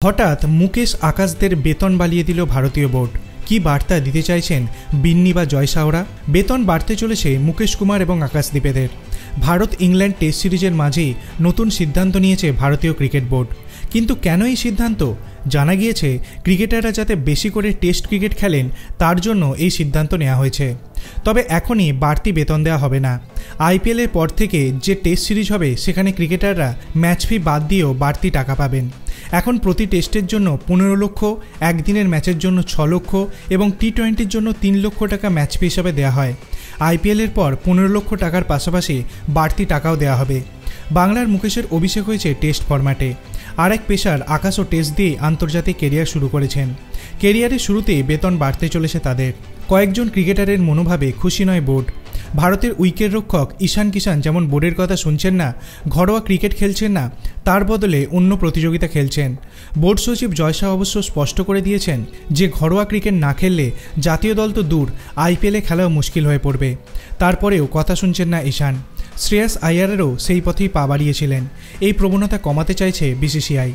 হঠাৎ মুকেশ আকাশদের বেতন বাড়িয়ে দিল ভারতীয় বোর্ড। কি বার্তা দিতে চাইছেন বিন্নি বা জয় সাহরা? বেতন বাড়তে চলেছে মুকেশ কুমার এবং আকাশদীপেদের। ভারত ইংল্যান্ড টেস্ট সিরিজের মাঝেই নতুন সিদ্ধান্ত নিয়েছে ভারতীয় ক্রিকেট বোর্ড। কিন্তু কেন এই সিদ্ধান্ত? জানা গিয়েছে ক্রিকেটাররা যাতে বেশি করে টেস্ট ক্রিকেট খেলেন তার জন্য এই সিদ্ধান্ত নেওয়া হয়েছে। তবে এখনই বাড়তি বেতন দেওয়া হবে না। আইপিএলের পর থেকে যে টেস্ট সিরিজ হবে সেখানে ক্রিকেটাররা ম্যাচ ফি বাদ দিয়েও বাড়তি টাকা পাবেন। এখন প্রতি টেস্টের জন্য 15 লক্ষ, একদিনের ম্যাচের জন্য 6 লক্ষ এবং টি-20-র জন্য 3 লক্ষ টাকা ম্যাচ ফি হিসাবে দেওয়া হয়। আইপিএলের পর 15 লক্ষ টাকার পাশাপাশি বাড়তি টাকাও দেওয়া হবে। বাংলার মুকেশের অভিষেক হয়েছে টেস্ট ফরম্যাটে। আর এক পেসার আকাশও টেস্ট দিয়েই আন্তর্জাতিক কেরিয়ার শুরু করেছেন। কেরিয়ারের শুরুতেই বেতন বাড়তে চলেছে তাদের। কয়েকজন ক্রিকেটারের মনোভাবে খুশি নয় বোর্ড। ভারতের উইকেট রক্ষক ঈশান কিষান যেমন বোর্ডের কথা শুনছেন না, ঘরোয়া ক্রিকেট খেলছেন না, তার বদলে অন্য প্রতিযোগিতা খেলছেন। বোর্ড সচিব জয় শাহ অবশ্য স্পষ্ট করে দিয়েছেন যে ঘরোয়া ক্রিকেট না খেললে জাতীয় দল তো দূর, আইপিএলে খেলাও মুশকিল হয়ে পড়বে। তারপরেও কথা শুনছেন না ঈশান। শ্রেয়াস আইয়ারেরও সেই পথেই পা বাড়িয়েছিলেন। এই প্রবণতা কমাতে চাইছে বিসিসিআই।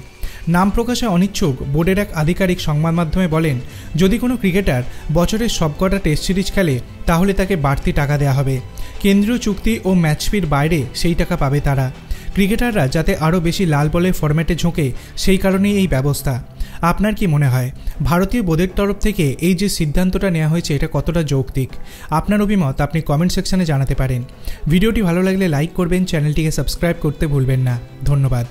নাম প্রকাশে অনিচ্ছুক বোর্ডের এক আধিকারিক সংবাদ মাধ্যমে বলেন, যদি কোনো ক্রিকেটার বছরের সবকটা টেস্ট সিরিজ খেলে তাহলে তাকে বাড়তি টাকা দেওয়া হবে। কেন্দ্রীয় চুক্তি ও ম্যাচ ফির বাইরে সেই টাকা পাবে তারা। ক্রিকেটাররা যাতে আরও বেশি লাল বলের ফরম্যাটে ঝোঁকে সেই কারণেই এই ব্যবস্থা। আপনার কি মনে হয় ভারতীয় বোর্ডের তরফ থেকে এই যে সিদ্ধান্তটা নেওয়া হয়েছে এটা কতটা যৌক্তিক? আপনার অভিমত আপনি কমেন্ট সেকশনে জানাতে পারেন। ভিডিওটি ভালো লাগলে লাইক করবেন, চ্যানেলটিকে সাবস্ক্রাইব করতে ভুলবেন না। ধন্যবাদ।